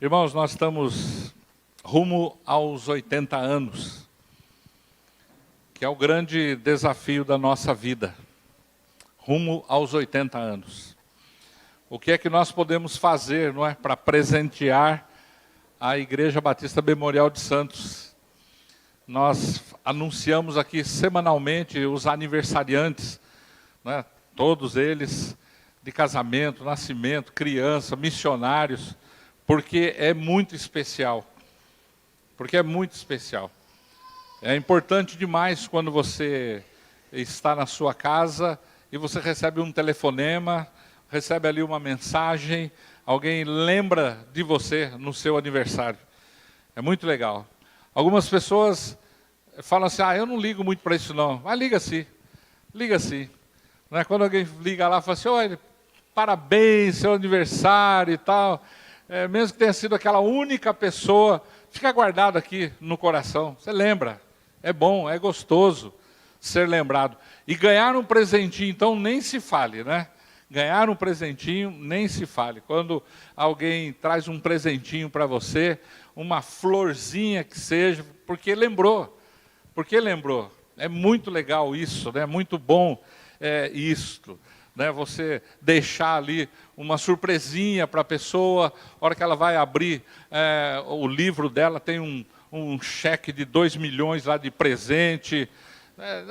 Irmãos, nós estamos rumo aos 80 anos, que é o grande desafio da nossa vida. Rumo aos 80 anos. O que é que nós podemos fazer, não é, para presentear a Igreja Batista Memorial de Santos? Nós anunciamos aqui semanalmente os aniversariantes, né, todos eles, de casamento, nascimento, criança, missionários, porque é muito especial. Porque é muito especial. É importante demais quando você está na sua casa e você recebe um telefonema, recebe ali uma mensagem, alguém lembra de você no seu aniversário. É muito legal. Algumas pessoas falam assim, eu não ligo muito para isso não. Mas liga sim, liga sim. Não é? Quando alguém liga lá e fala assim, olha, parabéns, seu aniversário e tal. Mesmo que tenha sido aquela única pessoa, fica guardado aqui no coração. Você lembra, é bom, é gostoso ser lembrado. E ganhar um presentinho, então, nem se fale, né? Ganhar um presentinho, nem se fale. Quando alguém traz um presentinho para você, uma florzinha que seja, porque lembrou. Porque lembrou. É muito legal isso, né? É muito bom isto. Né? Você deixar ali uma surpresinha para a pessoa, a hora que ela vai abrir o livro dela, tem um cheque de 2 milhões lá de presente.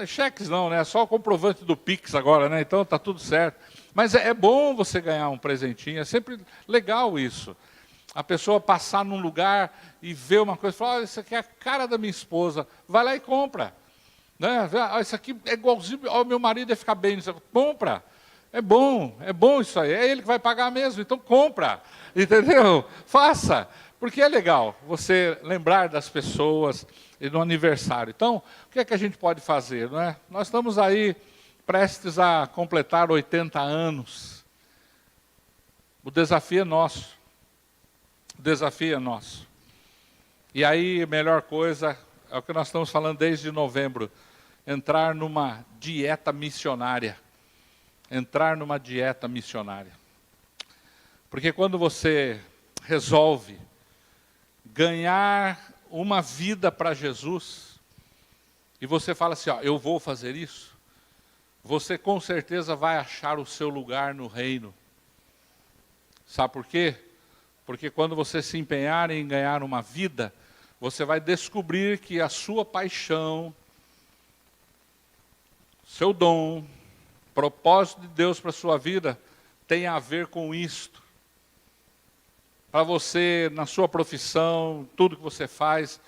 Cheques não, né? Só o comprovante do Pix agora, né? Então está tudo certo. Mas é bom você ganhar um presentinho, é sempre legal isso. A pessoa passar num lugar e ver uma coisa e falar, isso aqui é a cara da minha esposa, vai lá e compra. Né? Isso aqui é igualzinho, meu marido ia ficar bem nisso, compra. É bom isso aí, é ele que vai pagar mesmo, então compra, entendeu? Faça, porque é legal você lembrar das pessoas e no aniversário. Então, o que é que a gente pode fazer, não é? Nós estamos aí prestes a completar 80 anos. O desafio é nosso. O desafio é nosso. E aí, a melhor coisa, é o que nós estamos falando desde novembro, entrar numa dieta missionária. Entrar numa dieta missionária. Porque quando você resolve ganhar uma vida para Jesus, e você fala assim, eu vou fazer isso, você com certeza vai achar o seu lugar no reino. Sabe por quê? Porque quando você se empenhar em ganhar uma vida, você vai descobrir que a sua paixão, seu dom, propósito de Deus para a sua vida tem a ver com isto. Para você, na sua profissão, tudo que você faz,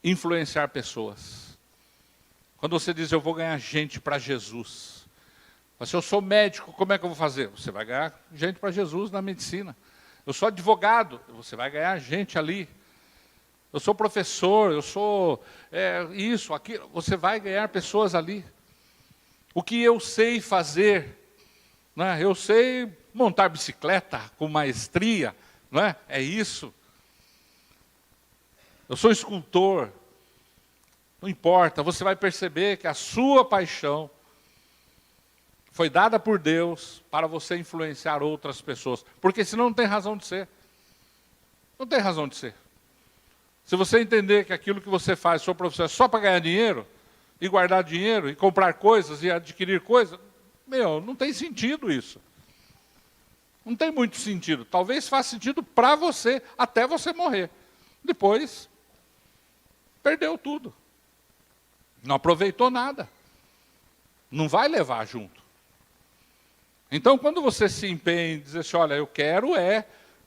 influenciar pessoas. Quando você diz, eu vou ganhar gente para Jesus. Se eu sou médico, como é que eu vou fazer? Você vai ganhar gente para Jesus na medicina. Eu sou advogado, você vai ganhar gente ali. Eu sou professor, eu sou isso, aquilo. Você vai ganhar pessoas ali. O que eu sei fazer, né? Eu sei montar bicicleta com maestria, né? É isso. Eu sou escultor, não importa, você vai perceber que a sua paixão foi dada por Deus para você influenciar outras pessoas, porque senão não tem razão de ser. Não tem razão de ser. Se você entender que aquilo que você faz, sua profissão, é só para ganhar dinheiro, e guardar dinheiro, e comprar coisas, e adquirir coisas, não tem sentido isso. Não tem muito sentido. Talvez faça sentido para você, até você morrer. Depois, perdeu tudo. Não aproveitou nada. Não vai levar junto. Então, quando você se empenha em dizer assim, olha, eu quero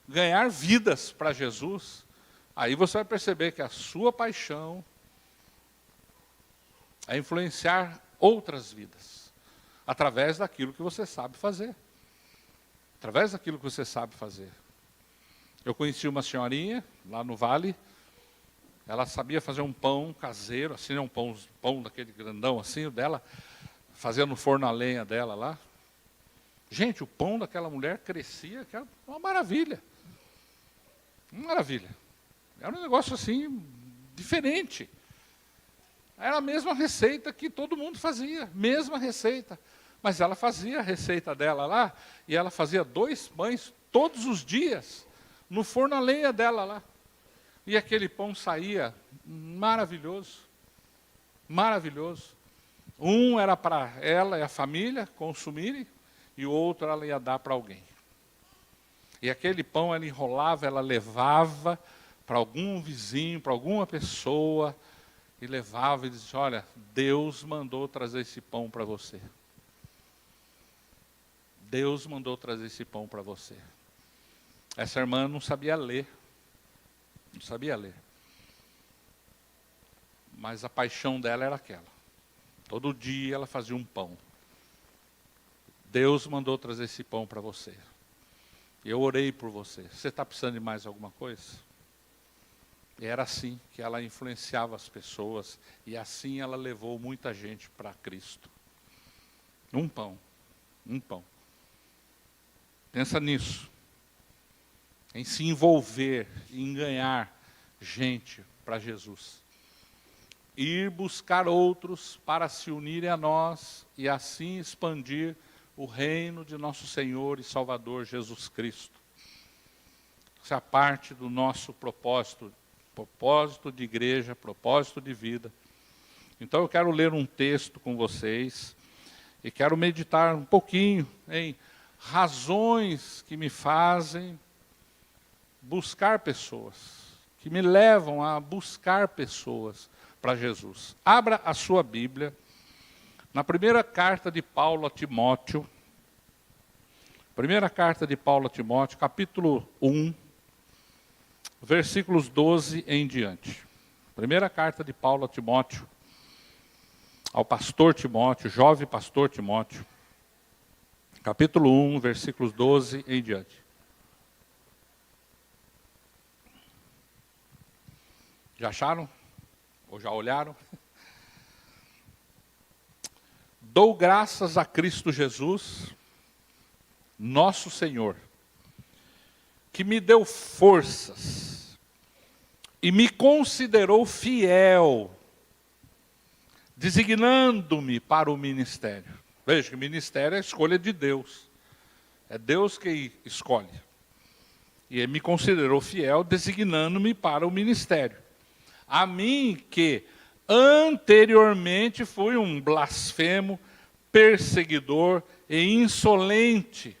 ganhar vidas para Jesus, aí você vai perceber que a sua paixão é influenciar outras vidas, através daquilo que você sabe fazer. Através daquilo que você sabe fazer. Eu conheci uma senhorinha, lá no Vale, ela sabia fazer um pão caseiro, assim, um pão daquele grandão assim, dela, fazia no forno a lenha dela lá. Gente, o pão daquela mulher crescia, que era uma maravilha. Uma maravilha. Era um negócio assim, diferente. Era a mesma receita que todo mundo fazia, mesma receita. Mas ela fazia a receita dela lá, e ela fazia 2 pães todos os dias, no forno a lenha dela lá. E aquele pão saía maravilhoso, maravilhoso. Um era para ela e a família consumirem, e o outro ela ia dar para alguém. E aquele pão ela enrolava, ela levava para algum vizinho, para alguma pessoa, e levava e dizia: olha, Deus mandou trazer esse pão para você. Deus mandou trazer esse pão para você. Essa irmã não sabia ler. Não sabia ler. Mas a paixão dela era aquela. Todo dia ela fazia um pão. Deus mandou trazer esse pão para você. Eu orei por você. Você está precisando de mais alguma coisa? E era assim que ela influenciava as pessoas. E assim ela levou muita gente para Cristo. Um pão. Um pão. Pensa nisso. Em se envolver, em ganhar gente para Jesus. Ir buscar outros para se unirem a nós e assim expandir o reino de nosso Senhor e Salvador Jesus Cristo. Isso é a parte do nosso propósito de igreja, propósito de vida. Então eu quero ler um texto com vocês e quero meditar um pouquinho em razões que me fazem buscar pessoas, que me levam a buscar pessoas para Jesus. Abra a sua Bíblia, na primeira carta de Paulo a Timóteo, capítulo 1, versículos 12 em diante. Primeira carta de Paulo a Timóteo, ao pastor Timóteo, jovem pastor Timóteo, capítulo 1, versículos 12 em diante. Já acharam? Ou já olharam? Dou graças a Cristo Jesus, nosso Senhor, que me deu forças e me considerou fiel, designando-me para o ministério. Veja que o ministério é a escolha de Deus. É Deus que escolhe. E ele me considerou fiel, designando-me para o ministério. A mim que anteriormente fui um blasfemo, perseguidor e insolente.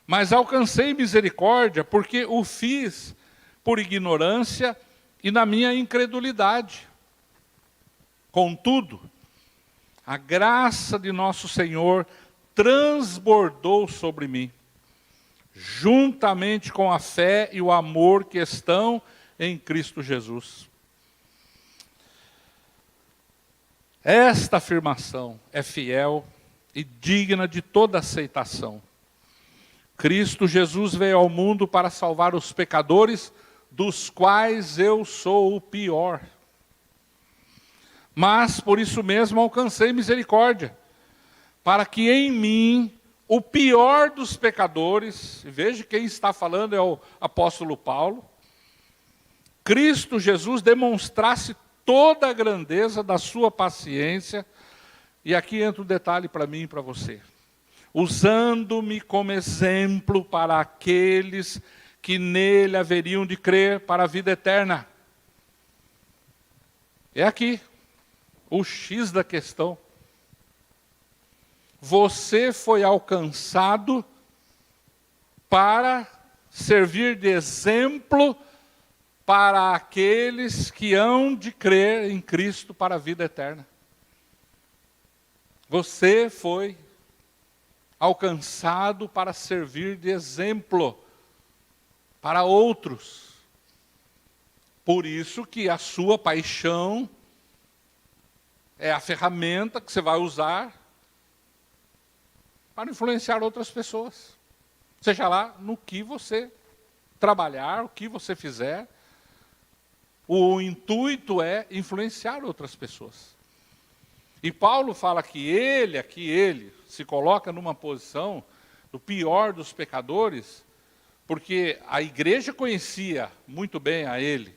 Mas alcancei misericórdia porque o fiz por ignorância e na minha incredulidade. Contudo, a graça de nosso Senhor transbordou sobre mim, juntamente com a fé e o amor que estão em Cristo Jesus. Esta afirmação é fiel e digna de toda aceitação. Cristo Jesus veio ao mundo para salvar os pecadores, dos quais eu sou o pior. Mas por isso mesmo alcancei misericórdia, para que em mim, o pior dos pecadores, veja quem está falando é o apóstolo Paulo, Cristo Jesus demonstrasse toda a grandeza da sua paciência, e aqui entra um detalhe para mim e para você, usando-me como exemplo para aqueles que nele haveriam de crer para a vida eterna. É aqui o X da questão. Você foi alcançado para servir de exemplo para aqueles que hão de crer em Cristo para a vida eterna. Você foi alcançado para servir de exemplo para outros. Por isso que a sua paixão é a ferramenta que você vai usar para influenciar outras pessoas. Seja lá no que você trabalhar, o que você fizer, o intuito é influenciar outras pessoas. E Paulo fala que ele se coloca numa posição do pior dos pecadores, porque a igreja conhecia muito bem a ele.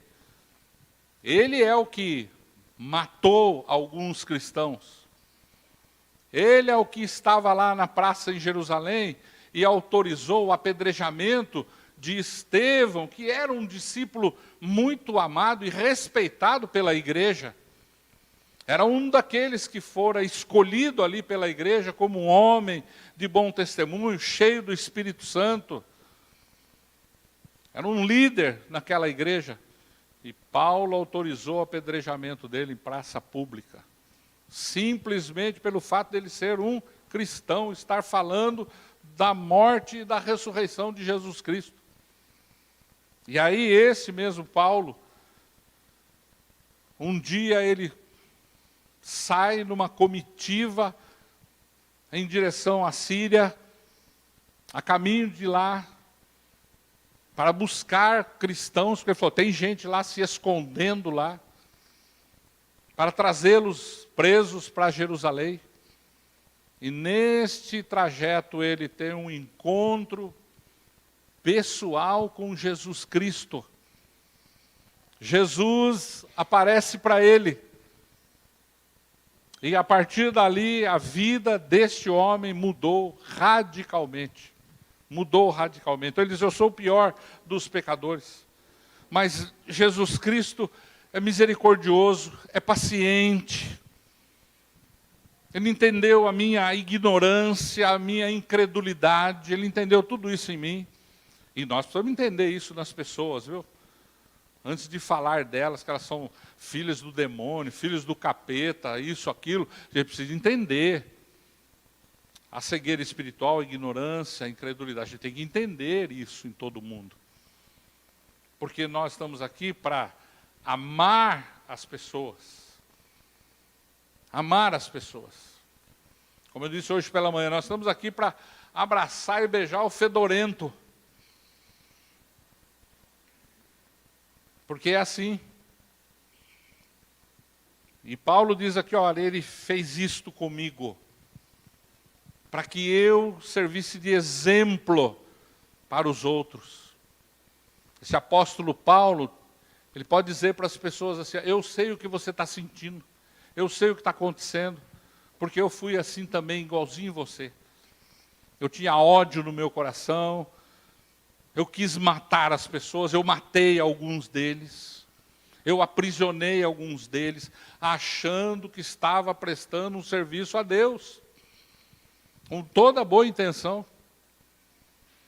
Ele é o que matou alguns cristãos. Ele é o que estava lá na praça em Jerusalém e autorizou o apedrejamento de Estevão, que era um discípulo muito amado e respeitado pela igreja. Era um daqueles que fora escolhido ali pela igreja como um homem de bom testemunho, cheio do Espírito Santo. Era um líder naquela igreja. E Paulo autorizou o apedrejamento dele em praça pública. Simplesmente pelo fato dele ser um cristão, estar falando da morte e da ressurreição de Jesus Cristo. E aí esse mesmo Paulo, um dia ele sai numa comitiva em direção à Síria, a caminho de lá, para buscar cristãos, porque ele falou, tem gente lá se escondendo lá, para trazê-los presos para Jerusalém. E neste trajeto ele tem um encontro pessoal com Jesus Cristo. Jesus aparece para ele. E a partir dali a vida deste homem mudou radicalmente. Mudou radicalmente. Então ele diz, eu sou o pior dos pecadores. Mas Jesus Cristo é misericordioso, é paciente. Ele entendeu a minha ignorância, a minha incredulidade, ele entendeu tudo isso em mim. E nós precisamos entender isso nas pessoas, viu? Antes de falar delas, que elas são filhas do demônio, filhos do capeta, isso, aquilo, a gente precisa entender. A cegueira espiritual, a ignorância, a incredulidade, a gente tem que entender isso em todo mundo. Porque nós estamos aqui para amar as pessoas. Amar as pessoas. Como eu disse hoje pela manhã, nós estamos aqui para abraçar e beijar o fedorento. Porque é assim. E Paulo diz aqui, olha, ele fez isto comigo, para que eu servisse de exemplo para os outros. Esse apóstolo Paulo, ele pode dizer para as pessoas assim, eu sei o que você está sentindo, eu sei o que está acontecendo, porque eu fui assim também, igualzinho você. Eu tinha ódio no meu coração, eu quis matar as pessoas, eu matei alguns deles, eu aprisionei alguns deles, achando que estava prestando um serviço a Deus, com toda boa intenção.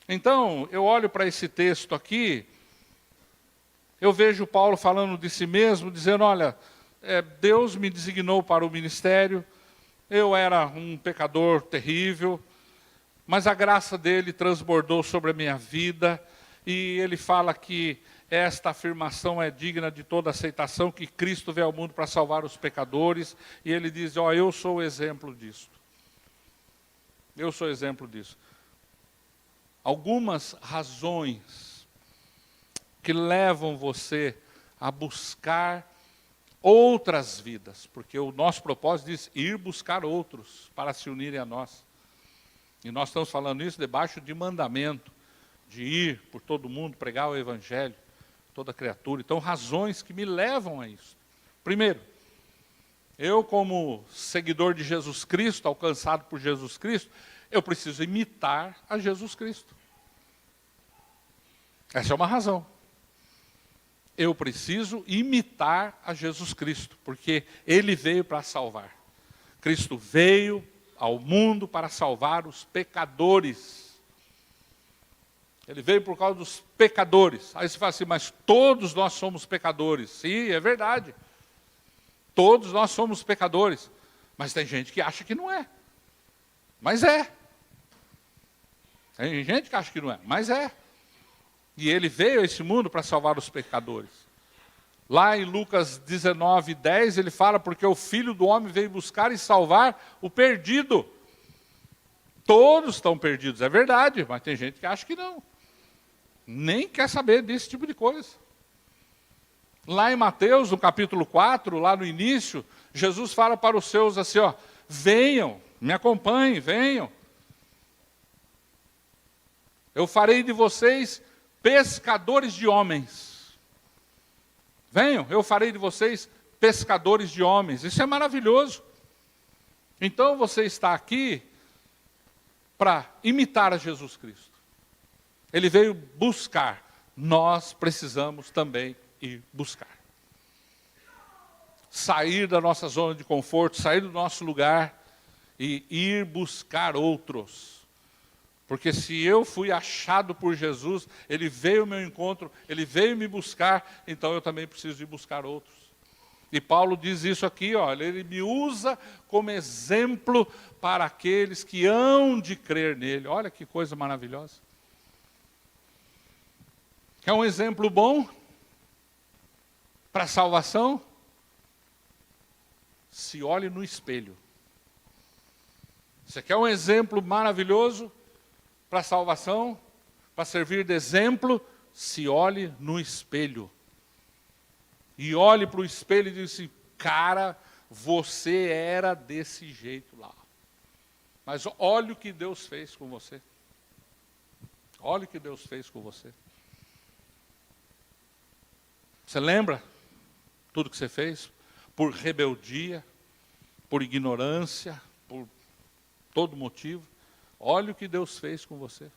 Então, eu olho para esse texto aqui, eu vejo Paulo falando de si mesmo, dizendo, olha, Deus me designou para o ministério, eu era um pecador terrível, mas a graça dele transbordou sobre a minha vida, e ele fala que esta afirmação é digna de toda aceitação, que Cristo veio ao mundo para salvar os pecadores, e ele diz, ó, eu sou o exemplo disso. Eu sou exemplo disso. Algumas razões que levam você a buscar outras vidas, porque o nosso propósito diz ir buscar outros para se unirem a nós. E nós estamos falando isso debaixo de mandamento, de ir por todo mundo, pregar o evangelho, toda criatura. Então, razões que me levam a isso. Primeiro, eu como seguidor de Jesus Cristo, alcançado por Jesus Cristo, eu preciso imitar a Jesus Cristo. Essa é uma razão. Eu preciso imitar a Jesus Cristo, porque Ele veio para salvar. Cristo veio ao mundo para salvar os pecadores. Ele veio por causa dos pecadores. Aí você fala assim, mas todos nós somos pecadores. Sim, é verdade. Todos nós somos pecadores. Mas tem gente que acha que não é. Mas é. Tem gente que acha que não é, mas é. E ele veio a esse mundo para salvar os pecadores. Lá em Lucas 19:10, ele fala, porque o Filho do Homem veio buscar e salvar o perdido. Todos estão perdidos, é verdade, mas tem gente que acha que não. Nem quer saber desse tipo de coisa. Lá em Mateus, no capítulo 4, lá no início, Jesus fala para os seus assim, ó, venham, me acompanhem, venham. Eu farei de vocês pescadores de homens. Venham, eu farei de vocês pescadores de homens. Isso é maravilhoso. Então você está aqui para imitar a Jesus Cristo. Ele veio buscar. Nós precisamos também ir buscar. Sair da nossa zona de conforto, sair do nosso lugar e ir buscar outros. Porque se eu fui achado por Jesus, Ele veio ao meu encontro, Ele veio me buscar, então eu também preciso ir buscar outros. E Paulo diz isso aqui, olha, ele me usa como exemplo para aqueles que hão de crer nele. Olha que coisa maravilhosa. Quer um exemplo bom para a salvação? Se olhe no espelho. Você quer um exemplo maravilhoso para a salvação? Para servir de exemplo? Se olhe no espelho. E olhe para o espelho e diz assim, cara, você era desse jeito lá. Mas olha o que Deus fez com você. Olha o que Deus fez com você. Você lembra tudo que você fez? Por rebeldia, por ignorância, por todo motivo. Olha o que Deus fez com você.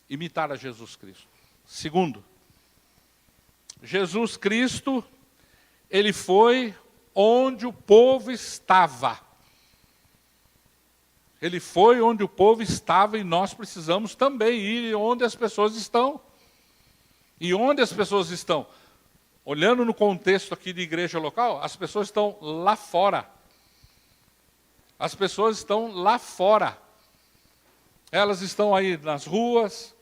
Imitar a Jesus Cristo. Segundo, Jesus Cristo, Ele foi onde o povo estava. Ele foi onde o povo estava e nós precisamos também ir onde as pessoas estão. E onde as pessoas estão? Olhando no contexto aqui de igreja local, as pessoas estão lá fora. As pessoas estão lá fora. Elas estão aí nas ruas,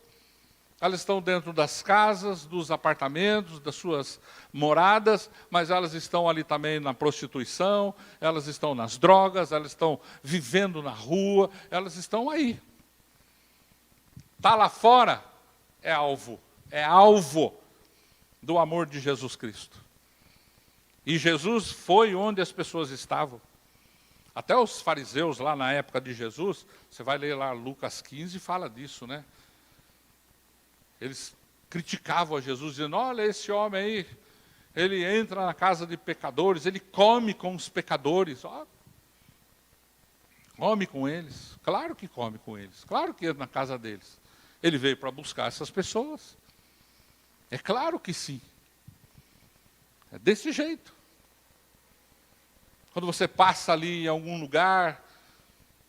elas estão dentro das casas, dos apartamentos, das suas moradas, mas elas estão ali também na prostituição, elas estão nas drogas, elas estão vivendo na rua, elas estão aí. Está lá fora, é alvo do amor de Jesus Cristo. E Jesus foi onde as pessoas estavam. Até os fariseus lá na época de Jesus, você vai ler lá Lucas 15 e fala disso, né? Eles criticavam a Jesus, dizendo, olha esse homem aí, ele entra na casa de pecadores, ele come com os pecadores. Ó, come com eles, claro que come com eles, claro que entra na casa deles. Ele veio para buscar essas pessoas. É claro que sim. É desse jeito. Quando você passa ali em algum lugar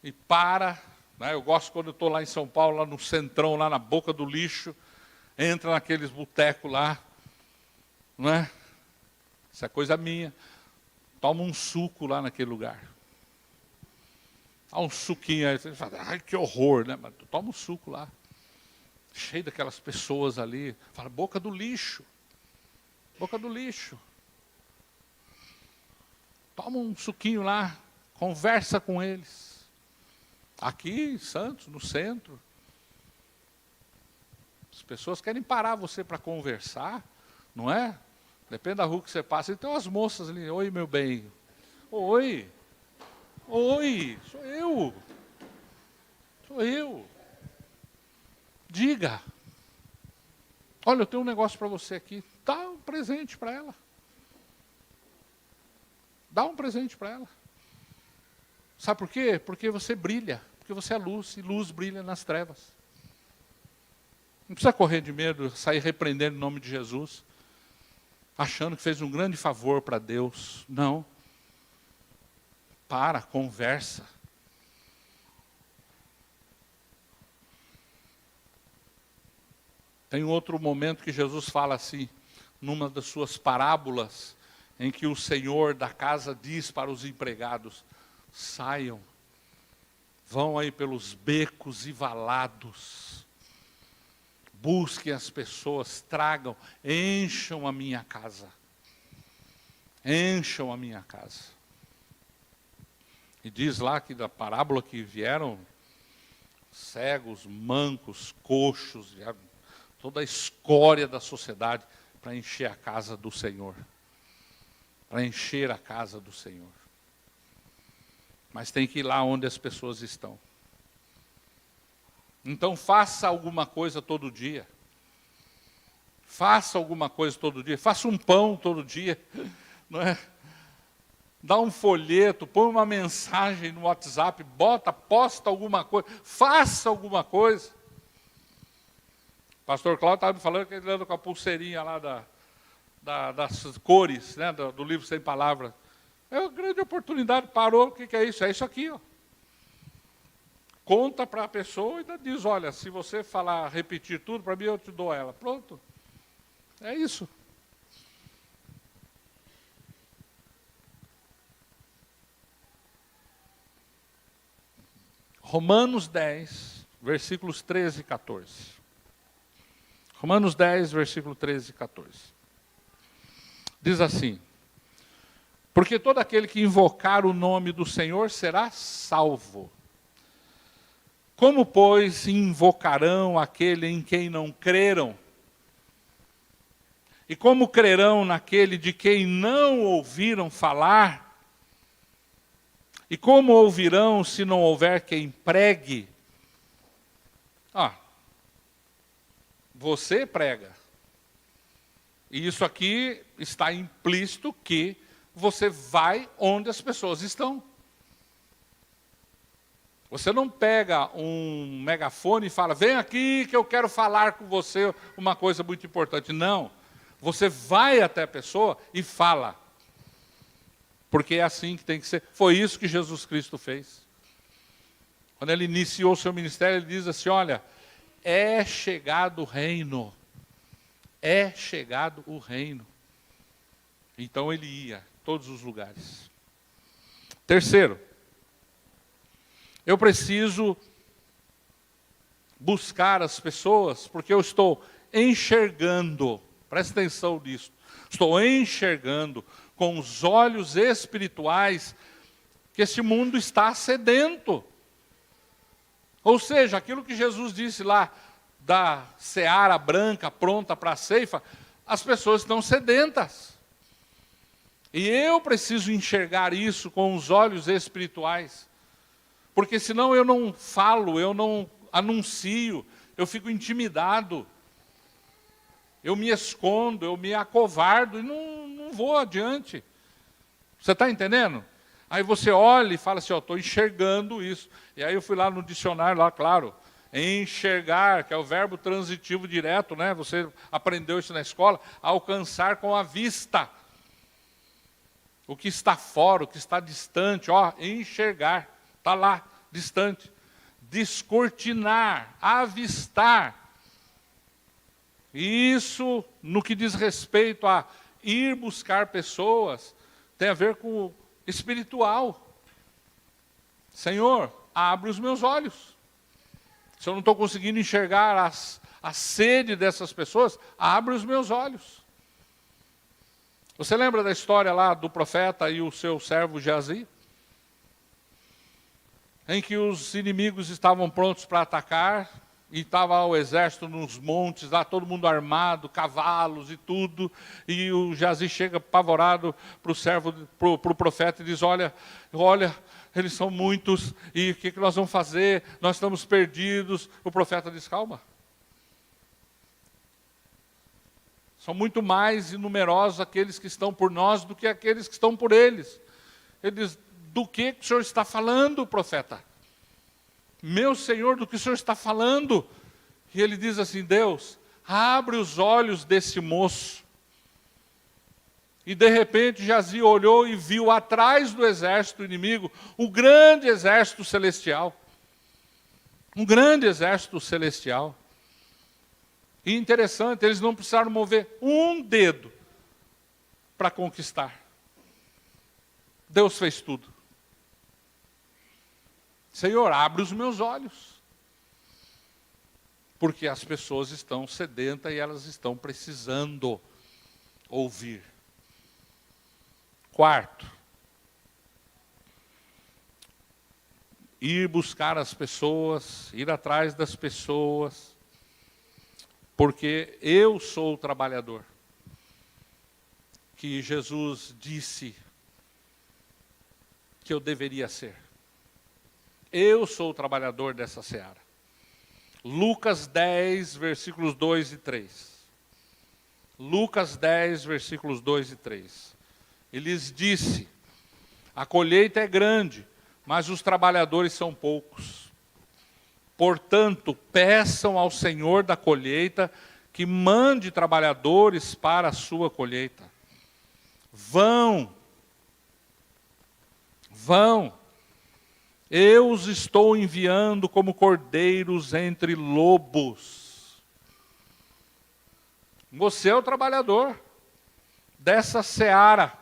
e para, né, eu gosto quando eu estou lá em São Paulo, lá no centrão, lá na boca do lixo, entra naqueles botecos lá, não é? Isso é coisa minha. Toma um suco lá naquele lugar. Dá um suquinho aí, você fala, ai que horror, né? Mas toma um suco lá. Cheio daquelas pessoas ali. Fala, boca do lixo. Boca do lixo. Toma um suquinho lá. Conversa com eles. Aqui em Santos, no centro. As pessoas querem parar você para conversar, não é? Depende da rua que você passa. Então as moças ali, oi meu bem. Oi. Oi, sou eu. Sou eu. Diga. Olha, eu tenho um negócio para você aqui. Dá um presente para ela. Dá um presente para ela. Sabe por quê? Porque você brilha. Porque você é luz e luz brilha nas trevas. Não precisa correr de medo, sair repreendendo em nome de Jesus, achando que fez um grande favor para Deus. Não. Para, conversa. Tem outro momento que Jesus fala assim, numa das suas parábolas, em que o Senhor da casa diz para os empregados, saiam, vão aí pelos becos e valados, busquem as pessoas, tragam, encham a minha casa. Encham a minha casa. E diz lá que da parábola que vieram cegos, mancos, coxos, toda a escória da sociedade para encher a casa do Senhor. Para encher a casa do Senhor. Mas tem que ir lá onde as pessoas estão. Então faça alguma coisa todo dia. Faça alguma coisa todo dia. Faça um pão todo dia. Não é? Dá um folheto, põe uma mensagem no WhatsApp, posta alguma coisa. Faça alguma coisa. Pastor Cláudio estava me falando que ele anda com a pulseirinha lá das cores, né, do livro Sem Palavras. É uma grande oportunidade, parou, o que é isso? É isso aqui, ó. Conta para a pessoa e ainda diz, olha, se você falar, repetir tudo, para mim eu te dou ela. Pronto. É isso. Romanos 10, versículos 13 e 14. Romanos 10, versículo 13 e 14. Diz assim: porque todo aquele que invocar o nome do Senhor será salvo. Como, pois, invocarão aquele em quem não creram? E como crerão naquele de quem não ouviram falar? E como ouvirão se não houver quem pregue? Você prega. E isso aqui está implícito que você vai onde as pessoas estão. Você não pega um megafone e fala, vem aqui que eu quero falar com você uma coisa muito importante. Não. Você vai até a pessoa e fala. Porque é assim que tem que ser. Foi isso que Jesus Cristo fez. Quando ele iniciou o seu ministério, ele diz assim, olha, é chegado o reino. É chegado o reino. Então ele ia a todos os lugares. Terceiro, eu preciso buscar as pessoas, porque eu estou enxergando, presta atenção nisso, estou enxergando com os olhos espirituais que esse mundo está sedento. Ou seja, aquilo que Jesus disse lá, da seara branca pronta para a ceifa, as pessoas estão sedentas. E eu preciso enxergar isso com os olhos espirituais. Porque senão eu não falo, eu não anuncio, eu fico intimidado. Eu me escondo, eu me acovardo e não vou adiante. Você está entendendo? Aí você olha e fala assim, estou enxergando isso. E aí eu fui lá no dicionário, lá, claro, enxergar, que é o verbo transitivo direto, né? Você aprendeu isso na escola, alcançar com a vista. O que está fora, o que está distante, enxergar, está lá, distante. Descortinar, avistar. Isso, no que diz respeito a ir buscar pessoas, tem a ver com o espiritual. Senhor, abre os meus olhos. Se eu não estou conseguindo enxergar a sede dessas pessoas, abre os meus olhos. Você lembra da história lá do profeta e o seu servo Geazi? Em que os inimigos estavam prontos para atacar, e estava o exército nos montes, lá todo mundo armado, cavalos e tudo, e o Geazi chega apavorado para o servo, para o profeta e diz, olha, eles são muitos, e o que nós vamos fazer? Nós estamos perdidos. O profeta diz, calma. São muito mais numerosos aqueles que estão por nós do que aqueles que estão por eles. Ele diz, do que o senhor está falando, profeta? Meu Senhor, do que o senhor está falando? E ele diz assim, Deus, abre os olhos desse moço. E de repente Geazi olhou e viu atrás do exército inimigo o grande exército celestial. Um grande exército celestial. E interessante, eles não precisaram mover um dedo para conquistar. Deus fez tudo. Senhor, abre os meus olhos. Porque as pessoas estão sedentas e elas estão precisando ouvir. Quarto, ir buscar as pessoas, ir atrás das pessoas, porque eu sou o trabalhador que Jesus disse que eu deveria ser. Eu sou o trabalhador dessa seara. Lucas 10, versículos 2 e 3. Lucas 10, versículos 2 e 3. Ele lhes disse, a colheita é grande, mas os trabalhadores são poucos. Portanto, peçam ao Senhor da colheita que mande trabalhadores para a sua colheita. Vão. Eu os estou enviando como cordeiros entre lobos. Você é o trabalhador dessa seara,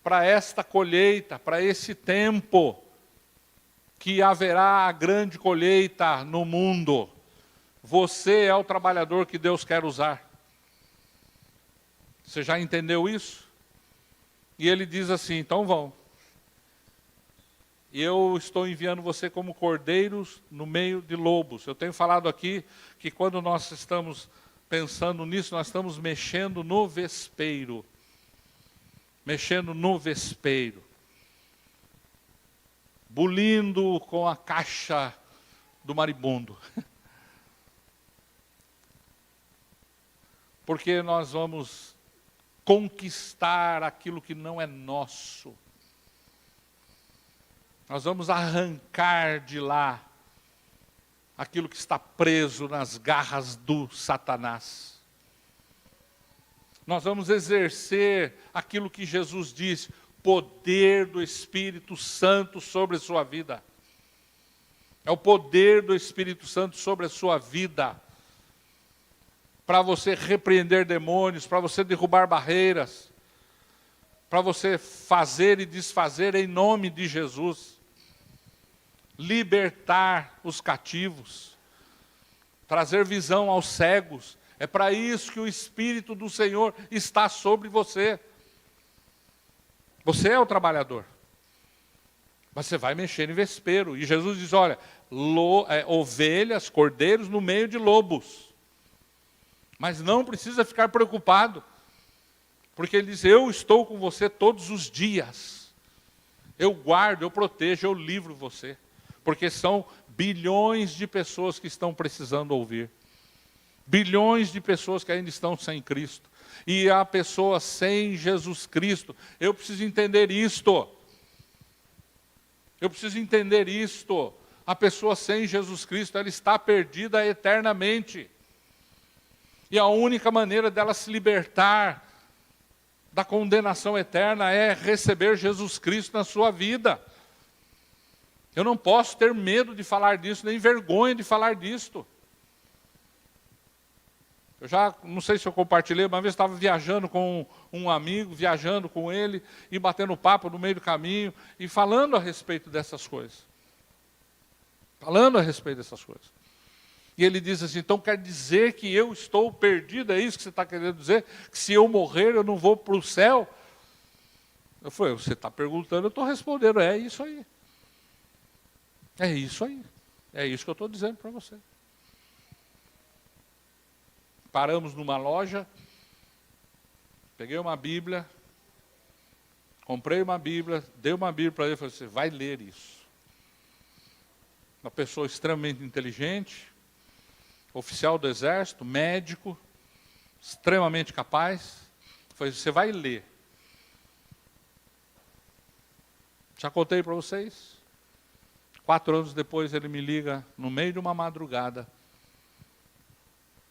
para esta colheita, para esse tempo, que haverá a grande colheita no mundo. Você é o trabalhador que Deus quer usar. Você já entendeu isso? E ele diz assim, então vão. E eu estou enviando você como cordeiros no meio de lobos. Eu tenho falado aqui que quando nós estamos pensando nisso, nós estamos mexendo no vespeiro. Mexendo no vespeiro. Bulindo com a caixa do maribondo. Porque nós vamos conquistar aquilo que não é nosso. Nós vamos arrancar de lá aquilo que está preso nas garras do Satanás. Nós vamos exercer aquilo que Jesus disse, poder do Espírito Santo sobre a sua vida. É o poder do Espírito Santo sobre a sua vida. Para você repreender demônios, para você derrubar barreiras, para você fazer e desfazer em nome de Jesus. Libertar os cativos, trazer visão aos cegos. É para isso que o Espírito do Senhor está sobre você. Você é o trabalhador. Mas você vai mexer em vespeiro. E Jesus diz, olha, ovelhas, cordeiros no meio de lobos. Mas não precisa ficar preocupado. Porque ele diz, eu estou com você todos os dias. Eu guardo, eu protejo, eu livro você. Porque são bilhões de pessoas que estão precisando ouvir. Bilhões de pessoas que ainda estão sem Cristo. E há pessoas sem Jesus Cristo. Eu preciso entender isto. Eu preciso entender isto. A pessoa sem Jesus Cristo, ela está perdida eternamente. E a única maneira dela se libertar da condenação eterna é receber Jesus Cristo na sua vida. Eu não posso ter medo de falar disso, nem vergonha de falar disto. Eu já, não sei se eu compartilhei, uma vez estava viajando com um amigo, viajando com ele, e batendo papo no meio do caminho, e falando a respeito dessas coisas. Falando a respeito dessas coisas. E ele diz assim, então quer dizer que eu estou perdido, é isso que você está querendo dizer? Que se eu morrer eu não vou para o céu? Eu falei, você está perguntando, eu estou respondendo, é isso aí. É isso aí. É isso que eu estou dizendo para você. Paramos numa loja, peguei uma Bíblia, comprei uma Bíblia, dei uma Bíblia para ele e falei, você vai ler isso. Uma pessoa extremamente inteligente, oficial do exército, médico, extremamente capaz. Eu falei, você vai ler. Já contei para vocês. 4 anos depois ele me liga no meio de uma madrugada.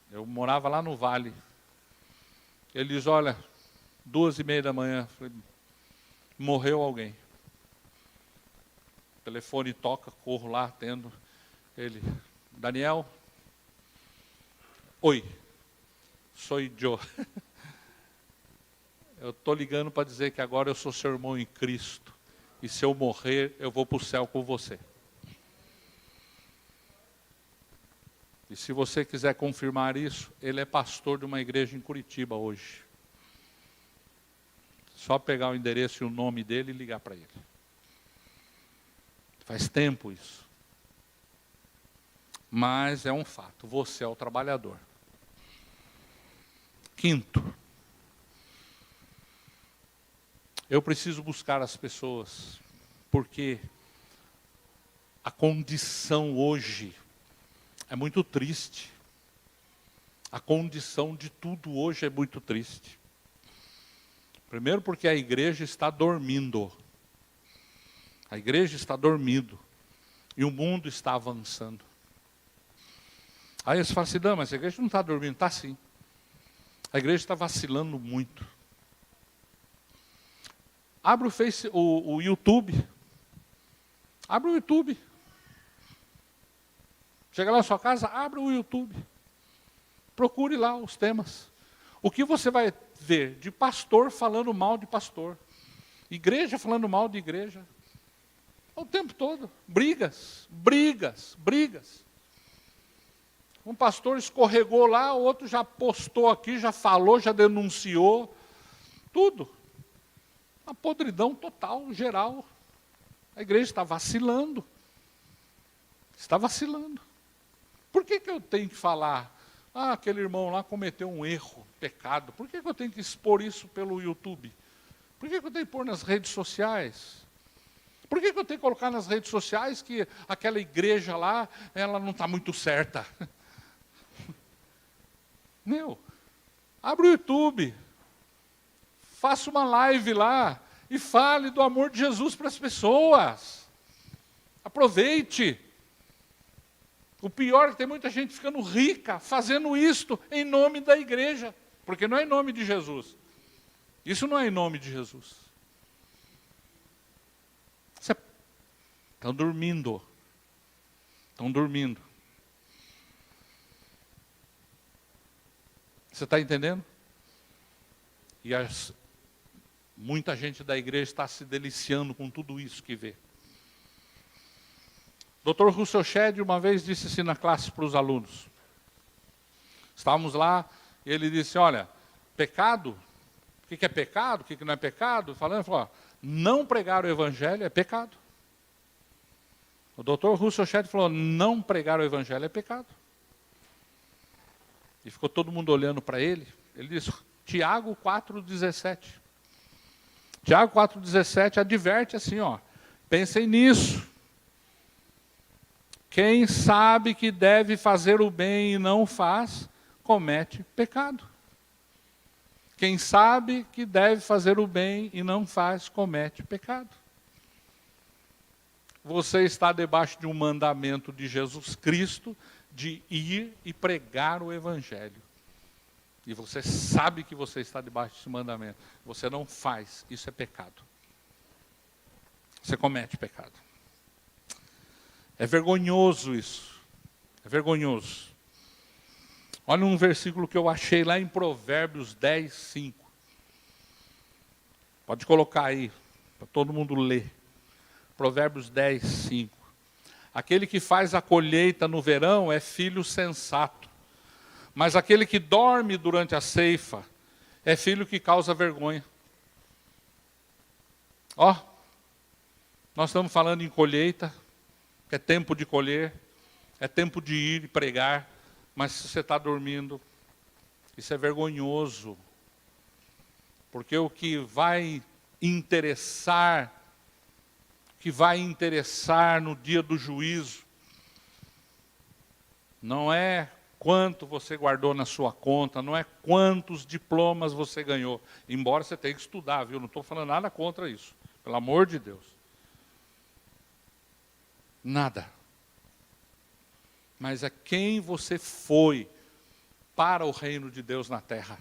Eu morava lá no Vale. Ele diz, olha, 2h30 da manhã, falei, morreu alguém. O telefone toca, corro lá, atendo. Ele, Daniel, oi, sou eu. Eu estou ligando para dizer que agora eu sou seu irmão em Cristo. E se eu morrer, eu vou para o céu com você. E se você quiser confirmar isso, ele é pastor de uma igreja em Curitiba hoje. Só pegar o endereço e o nome dele e ligar para ele. Faz tempo isso. Mas é um fato, você é o trabalhador. Quinto, eu preciso buscar as pessoas, porque a condição hoje é muito triste. A condição de tudo hoje é muito triste. Primeiro porque a igreja está dormindo. A igreja está dormindo. E o mundo está avançando. Aí você fala assim, não, mas a igreja não está dormindo. Está sim. A igreja está vacilando muito. Abre o YouTube. Abre o YouTube. Chega lá na sua casa, abre o YouTube. Procure lá os temas. O que você vai ver de pastor falando mal de pastor. Igreja falando mal de igreja. O tempo todo. Brigas, brigas, brigas. Um pastor escorregou lá, o outro já postou aqui, já falou, já denunciou. Tudo. Uma podridão total, geral. A igreja está vacilando. Está vacilando. Por que eu tenho que falar? Ah, aquele irmão lá cometeu um erro, pecado. Por que eu tenho que expor isso pelo YouTube? Por que eu tenho que pôr nas redes sociais? Por que eu tenho que colocar nas redes sociais que aquela igreja lá, ela não está muito certa? Meu, abre o YouTube, faça uma live lá e fale do amor de Jesus para as pessoas. Aproveite. O pior é que tem muita gente ficando rica fazendo isto em nome da igreja, porque não é em nome de Jesus. Isso não é em nome de Jesus. Estão dormindo. Estão dormindo. Você está entendendo? E muita gente da igreja está se deliciando com tudo isso que vê. Dr. Russell Shedd uma vez disse assim na classe para os alunos. Estávamos lá, e ele disse, olha, pecado, o que é pecado, o que não é pecado? Falou, ó, não pregar o evangelho é pecado. O Dr. Russell Shedd falou, não pregar o evangelho é pecado. E ficou todo mundo olhando para ele. Ele disse, Tiago 4,17. Tiago 4,17 adverte assim, ó, pensem nisso. Quem sabe que deve fazer o bem e não faz, comete pecado. Quem sabe que deve fazer o bem e não faz, comete pecado. Você está debaixo de um mandamento de Jesus Cristo de ir e pregar o evangelho. E você sabe que você está debaixo desse mandamento. Você não faz, isso é pecado. Você comete pecado. É vergonhoso isso. É vergonhoso. Olha um versículo que eu achei lá em Provérbios 10, 5. Pode colocar aí, para todo mundo ler. Provérbios 10, 5. Aquele que faz a colheita no verão é filho sensato. Mas aquele que dorme durante a ceifa é filho que causa vergonha. Ó, nós estamos falando em colheita, que é tempo de colher, é tempo de ir e pregar, mas se você está dormindo, isso é vergonhoso. Porque o que vai interessar no dia do juízo, não é quanto você guardou na sua conta, não é quantos diplomas você ganhou. Embora você tenha que estudar, viu? Não estou falando nada contra isso. Pelo amor de Deus. Nada. Mas é quem você foi para o reino de Deus na terra.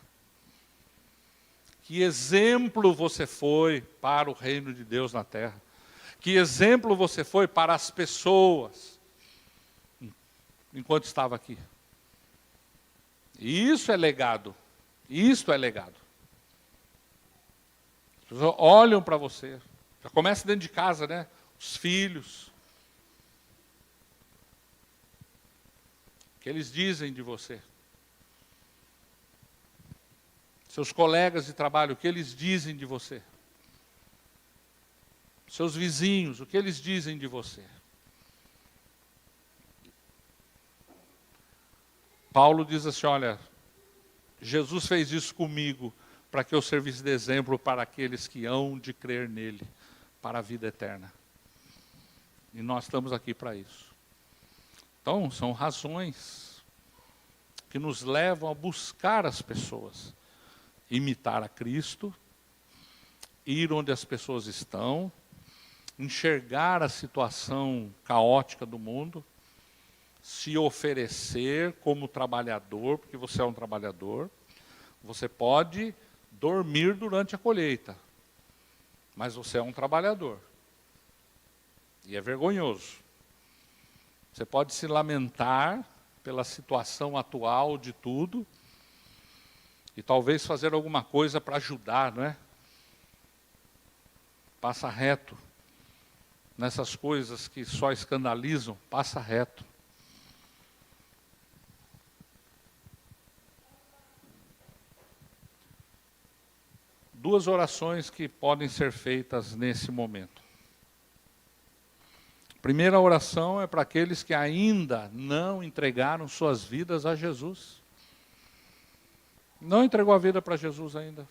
Que exemplo você foi para o reino de Deus na terra. Que exemplo você foi para as pessoas enquanto estava aqui. E isso é legado. Isto é legado. As pessoas olham para você. Já começa dentro de casa, né? Os filhos. O que eles dizem de você. Seus colegas de trabalho, o que eles dizem de você. Seus vizinhos, o que eles dizem de você. Paulo diz assim, olha, Jesus fez isso comigo para que eu servisse de exemplo para aqueles que hão de crer nele, para a vida eterna. E nós estamos aqui para isso. Então, são razões que nos levam a buscar as pessoas. Imitar a Cristo, ir onde as pessoas estão, enxergar a situação caótica do mundo, se oferecer como trabalhador, porque você é um trabalhador. Você pode dormir durante a colheita, mas você é um trabalhador. E é vergonhoso. Você pode se lamentar pela situação atual de tudo, e talvez fazer alguma coisa para ajudar, não é? Passa reto. Nessas coisas que só escandalizam, passa reto. Duas orações que podem ser feitas nesse momento. A primeira oração é para aqueles que ainda não entregaram suas vidas a Jesus. Não entregou a vida para Jesus ainda.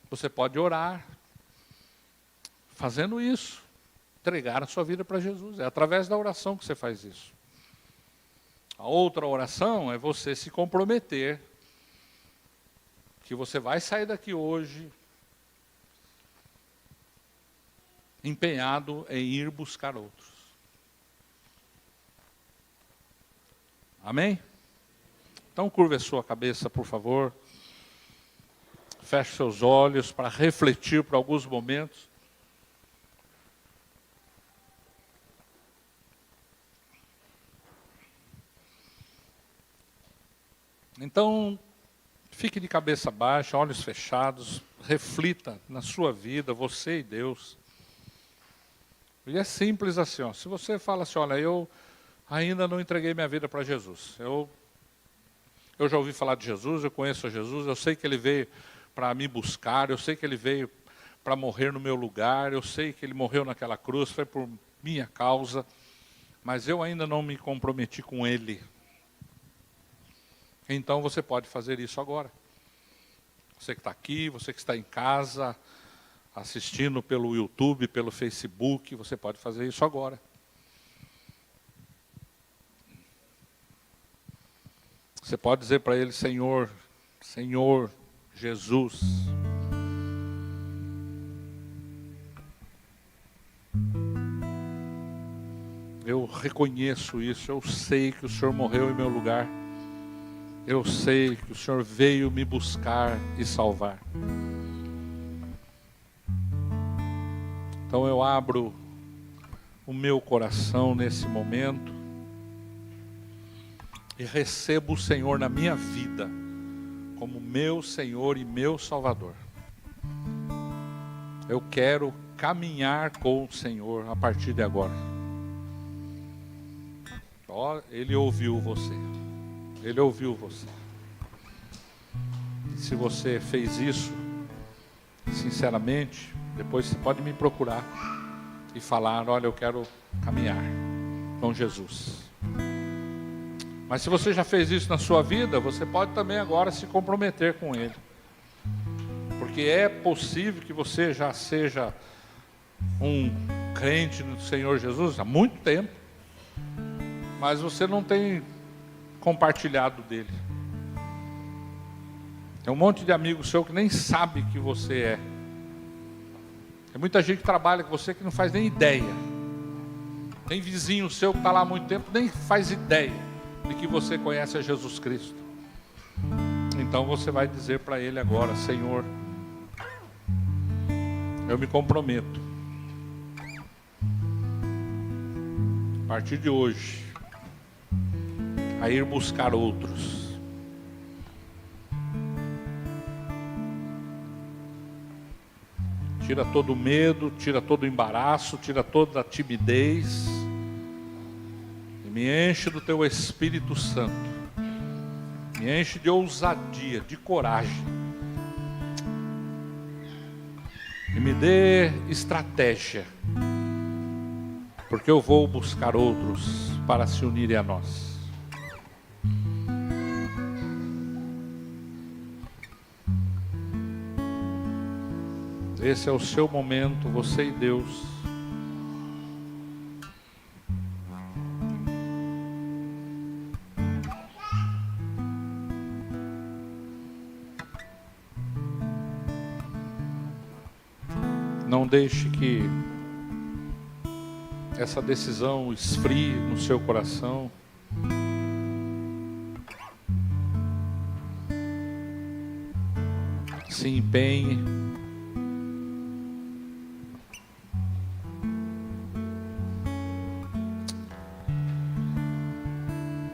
Você pode orar fazendo isso, entregar a sua vida para Jesus. É através da oração que você faz isso. A outra oração é você se comprometer que você vai sair daqui hoje empenhado em ir buscar outros. Amém? Então curva a sua cabeça, por favor. Feche seus olhos para refletir por alguns momentos. Então, fique de cabeça baixa, olhos fechados, reflita na sua vida, você e Deus. E é simples assim, ó. Se você fala assim, olha, eu ainda não entreguei minha vida para Jesus. Eu já ouvi falar de Jesus, eu conheço Jesus, eu sei que Ele veio para me buscar, eu sei que Ele veio para morrer no meu lugar, eu sei que Ele morreu naquela cruz, foi por minha causa, mas eu ainda não me comprometi com Ele. Então você pode fazer isso agora. Você que está aqui, você que está em casa, assistindo pelo YouTube, pelo Facebook, você pode fazer isso agora. Você pode dizer para Ele, Senhor, Senhor Jesus, eu reconheço isso, eu sei que o Senhor morreu em meu lugar. Eu sei que o Senhor veio me buscar e salvar. Então eu abro o meu coração nesse momento e recebo o Senhor na minha vida como meu Senhor e meu Salvador. Eu quero caminhar com o Senhor a partir de agora. Ó, Ele ouviu você. Ele ouviu você. E se você fez isso, sinceramente, depois você pode me procurar e falar, olha, eu quero caminhar com Jesus. Mas se você já fez isso na sua vida, você pode também agora se comprometer com Ele. Porque é possível que você já seja um crente no Senhor Jesus há muito tempo, mas você não tem compartilhado dele. Tem um monte de amigo seu que nem sabe que você é. Tem muita gente que trabalha com você que não faz nem ideia. Tem vizinho seu que está lá há muito tempo, nem faz ideia de que você conhece a Jesus Cristo. Então você vai dizer para ele agora, Senhor, eu me comprometo, a partir de hoje, a ir buscar outros. Tira todo o medo, tira todo o embaraço, tira toda a timidez. E me enche do teu Espírito Santo. Me enche de ousadia, de coragem. E me dê estratégia. Porque eu vou buscar outros para se unirem a nós. Esse é o seu momento, você e Deus. Não deixe que essa decisão esfrie no seu coração. Se empenhe.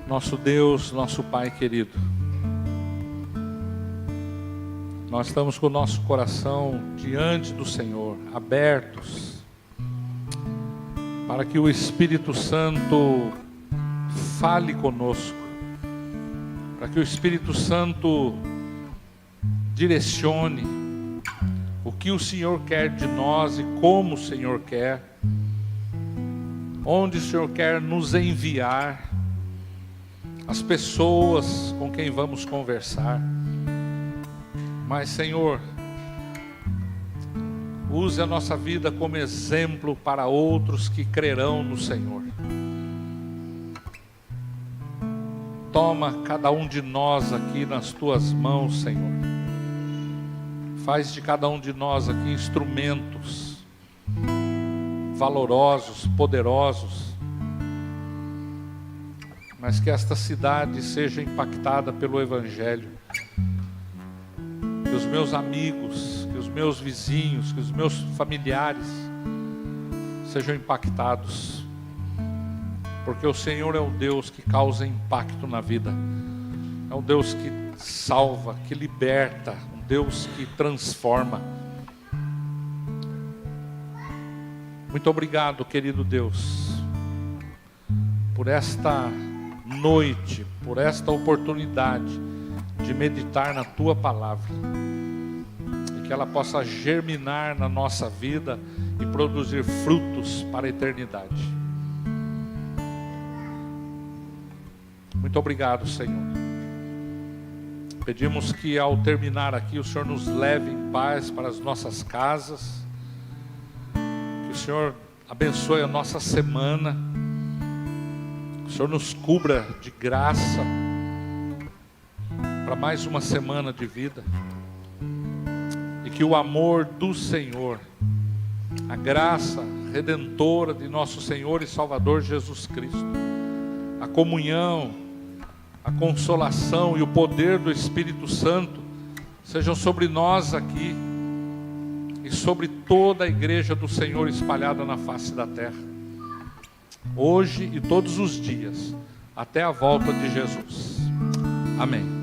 Nosso Deus, nosso Pai querido, nós estamos com o nosso coração diante do Senhor, abertos, para que o Espírito Santo fale conosco, para que o Espírito Santo direcione o que o Senhor quer de nós e como o Senhor quer, onde o Senhor quer nos enviar, as pessoas com quem vamos conversar. Mas, Senhor, use a nossa vida como exemplo para outros que crerão no Senhor. Toma cada um de nós aqui nas tuas mãos, Senhor. Faz de cada um de nós aqui instrumentos valorosos, poderosos, mas que esta cidade seja impactada pelo Evangelho. Que os meus amigos, que os meus vizinhos, que os meus familiares sejam impactados, porque o Senhor é o Deus que causa impacto na vida, é um Deus que salva, que liberta, um Deus que transforma. Muito obrigado, querido Deus, por esta noite, por esta oportunidade de meditar na Tua Palavra, e que ela possa germinar na nossa vida e produzir frutos para a eternidade. Muito obrigado, Senhor. Pedimos que ao terminar aqui o Senhor nos leve em paz para as nossas casas, que o Senhor abençoe a nossa semana, que o Senhor nos cubra de graça para mais uma semana de vida, e que o amor do Senhor, a graça redentora de nosso Senhor e Salvador Jesus Cristo, a comunhão, a consolação e o poder do Espírito Santo sejam sobre nós aqui e sobre toda a igreja do Senhor espalhada na face da terra, hoje e todos os dias, até a volta de Jesus. Amém.